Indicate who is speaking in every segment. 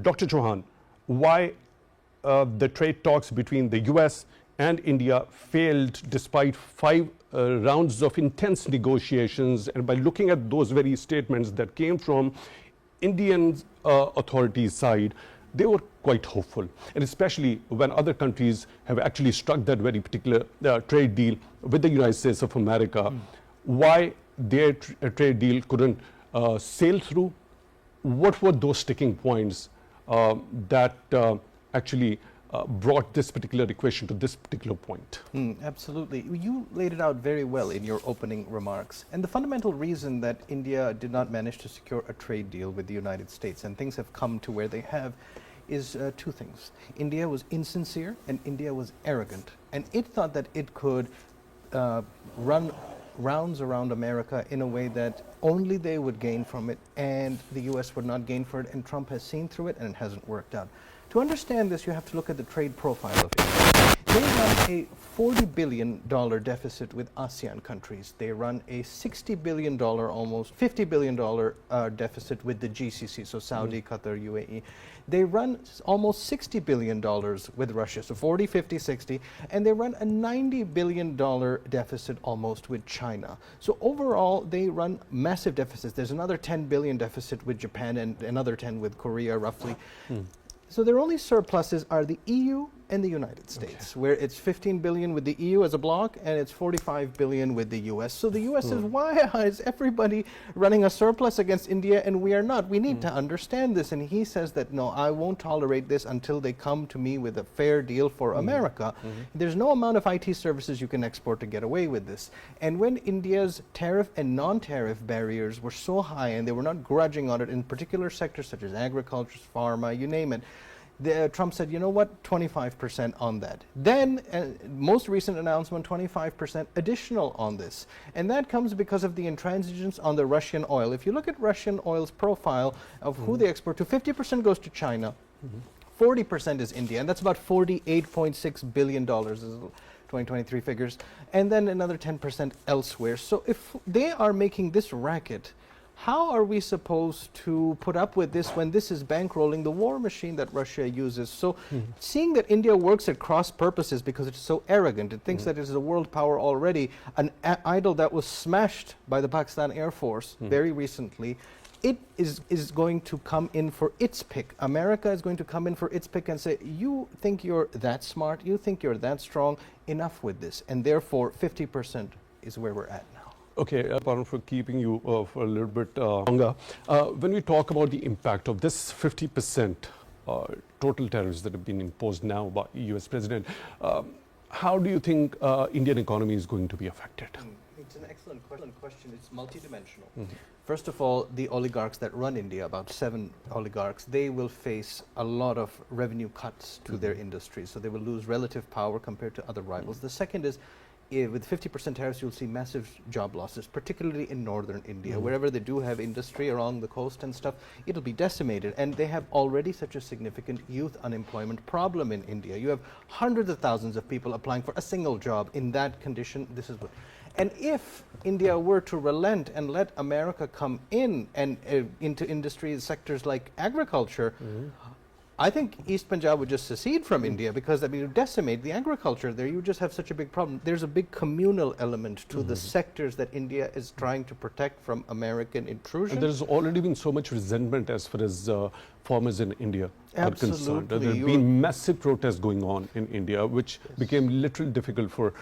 Speaker 1: Dr. Chohan, why the trade talks between the US and India failed despite 5 rounds of intense negotiations, and by looking at those very statements that came from Indian authorities' side, they were quite hopeful, and especially when other countries have actually struck that very particular trade deal with the United States of America. Why their trade deal couldn't sail through? What were those sticking points that actually brought this particular equation to this particular point?
Speaker 2: Absolutely. You laid it out very well in your opening remarks. And the fundamental reason that India did not manage to secure a trade deal with the United States, and things have come to where they have, is two things. India was insincere and India was arrogant. And it thought that it could run rounds around America in a way that only they would gain from it and the US would not gain for it, and Trump has seen through it and it hasn't worked out. To understand this, you have to look at the trade profile of India. They run a $40 billion deficit with ASEAN countries. They run a $60 billion, almost $50 billion deficit with the GCC, so Saudi, Qatar, UAE. They run almost $60 billion with Russia, so 40, 50, 60, and they run a $90 billion deficit almost with China. So overall, they run massive deficits. There's another $10 billion deficit with Japan and another 10 with Korea, roughly. So their only surpluses are the EU and the United States, where it's 15 billion with the EU as a bloc and it's 45 billion with the US. So the US says, why is everybody running a surplus against India and we are not? We need to understand this. And he says that, no, I won't tolerate this until they come to me with a fair deal for America. There's no amount of IT services you can export to get away with this. And when India's tariff and non-tariff barriers were so high and they were not grudging on it in particular sectors such as agriculture, pharma, you name it, Trump said, you know what, 25% on that. Then, most recent announcement, 25% additional on this. And that comes because of the intransigence on the Russian oil. If you look at Russian oil's profile of who they export to, 50% goes to China, 40% is India, and that's about $48.6 billion. This is 2023 figures, and then another 10% elsewhere. So if they are making this racket, how are we supposed to put up with this when this is bankrolling the war machine that Russia uses? So seeing that India works at cross purposes because it's so arrogant, it thinks that it is a world power already, an idol that was smashed by the Pakistan Air Force very recently, it is going to come in for its pick. America is going to come in for its pick and say, you think you're that smart, you think you're that strong, enough with this. And therefore, 50% is where we're at now.
Speaker 1: Okay, pardon for keeping you for a little bit longer. When we talk about the impact of this 50% total tariffs that have been imposed now by US President, how do you think Indian economy is going to be affected?
Speaker 2: It's an excellent question. It's multidimensional. First of all, the oligarchs that run India, about 7 oligarchs, they will face a lot of revenue cuts to their industry. So they will lose relative power compared to other rivals. The second is, with 50% tariffs, you'll see massive job losses, particularly in northern India. Wherever they do have industry along the coast and stuff, it'll be decimated. And they have already such a significant youth unemployment problem in India. You have hundreds of thousands of people applying for a single job. In that condition, this is what. And if India were to relent and let America come in and into industry sectors like agriculture, I think East Punjab would just secede from India, because that would decimate the agriculture there. You just have such a big problem. There's a big communal element to the sectors that India is trying to protect from American intrusion.
Speaker 1: And there's already been so much resentment as far as farmers in India are concerned. There have been massive protests going on in India, which became literally difficult for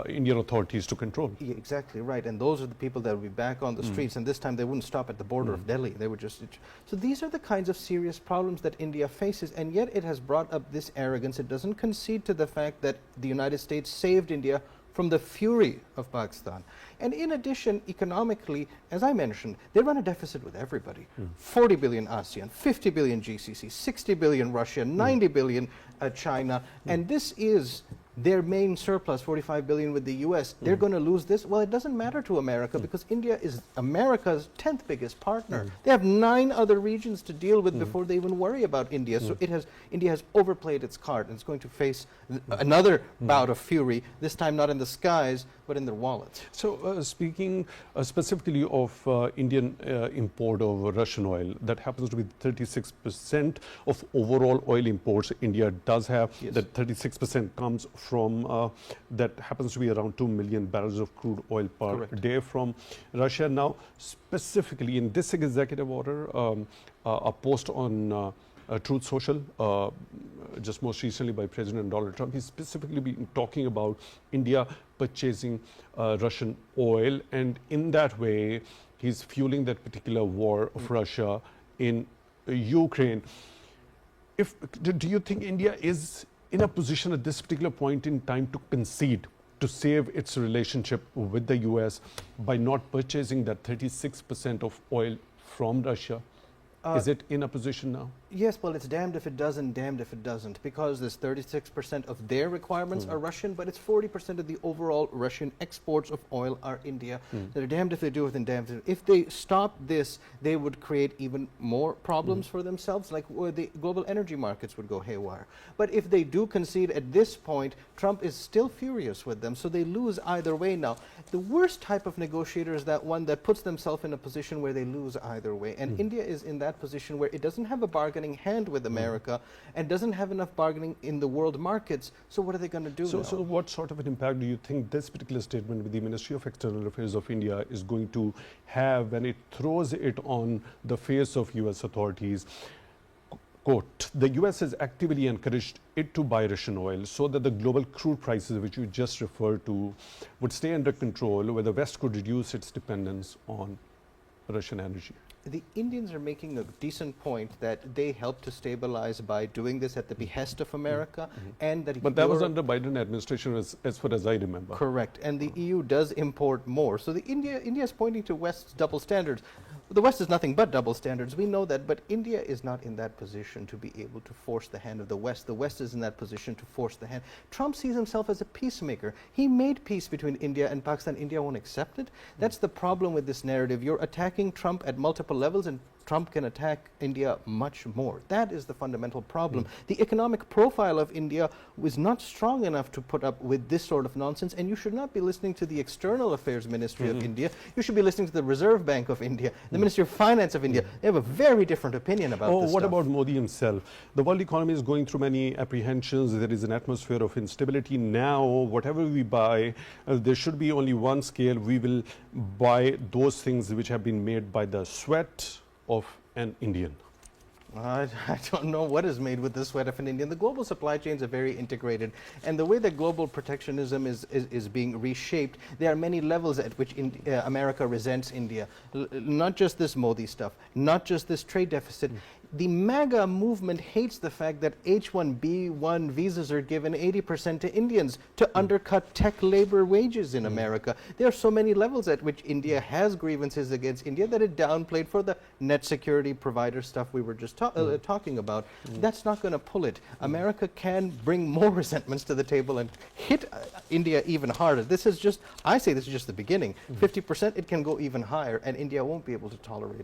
Speaker 1: Indian authorities to control.
Speaker 2: Yeah, exactly right. And those are the people that will be back on the streets. And this time they wouldn't stop at the border of Delhi. They would just. So these are the kinds of serious problems that India faces. And yet it has brought up this arrogance. It doesn't concede to the fact that the United States saved India from the fury of Pakistan. And in addition, economically, as I mentioned, they run a deficit with everybody. 40 billion ASEAN, 50 billion GCC, 60 billion Russia, 90 billion China. And this is their main surplus, 45 billion with the US, they're going to lose this. Well, it doesn't matter to America because India is America's 10th biggest partner. They have 9 other regions to deal with before they even worry about India. So India has overplayed its card and it's going to face another bout of fury, this time not in the skies, but in their wallets.
Speaker 1: So speaking specifically of Indian import of Russian oil, that happens to be 36% of overall oil imports India does have.
Speaker 2: Yes.
Speaker 1: That 36% comes from, that happens to be around 2 million barrels of crude oil per
Speaker 2: Correct.
Speaker 1: day from Russia. Now, specifically in this executive order, a post on Truth Social, just most recently by President Donald Trump, he's specifically been talking about India purchasing Russian oil, and in that way, he's fueling that particular war of Russia in Ukraine. Do you think India is in a position at this particular point in time to concede, to save its relationship with the US by not purchasing that 36% of oil from Russia? Is it in a position now?
Speaker 2: Yes, well, it's damned if it does and damned if it doesn't, because this 36% of their requirements are Russian, but it's 40% of the overall Russian exports of oil are India. They're damned if they do it and damned if they stop this, they would create even more problems for themselves, like the global energy markets would go haywire. But if they do concede at this point, Trump is still furious with them, so they lose either way now. The worst type of negotiator is that one that puts themselves in a position where they lose either way, and India is in that position where it doesn't have a bargaining hand with America and doesn't have enough bargaining in the world markets. So what are they going to do now?
Speaker 1: So what sort of an impact do you think this particular statement with the Ministry of External Affairs of India is going to have when it throws it on the face of US authorities? Quote, the US has actively encouraged it to buy Russian oil so that the global crude prices, which you just referred to, would stay under control, where the West could reduce its dependence on Russian energy.
Speaker 2: The Indians are making a decent point that they helped to stabilize by doing this at the behest of America, and that
Speaker 1: But that was under Biden administration, as far as I remember.
Speaker 2: Correct, and the EU does import more. So India is pointing to West's double standards. The West is nothing but double standards. We know that, but India is not in that position to be able to force the hand of the West. The West is in that position to force the hand. Trump sees himself as a peacemaker. He made peace between India and Pakistan. India won't accept it. That's the problem with this narrative. You're attacking Trump at multiple levels, and Trump can attack India much more. That is the fundamental problem. The economic profile of India was not strong enough to put up with this sort of nonsense, and you should not be listening to the External Affairs Ministry of India. You should be listening to the Reserve Bank of India, the Ministry of Finance of India. They have a very different opinion about this
Speaker 1: what
Speaker 2: stuff.
Speaker 1: about Modi himself? The world economy is going through many apprehensions. There is an atmosphere of instability. Now, whatever we buy, there should be only one scale. We will buy those things which have been made by the sweat of an Indian.
Speaker 2: I don't know what is made with the sweat of an Indian. The global supply chains are very integrated, and the way that global protectionism is being reshaped, there are many levels at which America resents India. Not just this Modi stuff, not just this trade deficit. The MAGA movement hates the fact that H-1B1 visas are given 80% to Indians to undercut tech labor wages in America. There are so many levels at which India has grievances against India that it downplayed for the net security provider stuff we were just talking about. That's not going to pull it. America can bring more resentments to the table and hit India even harder. This is just, I say this is just the beginning. 50%, it can go even higher, and India won't be able to tolerate it.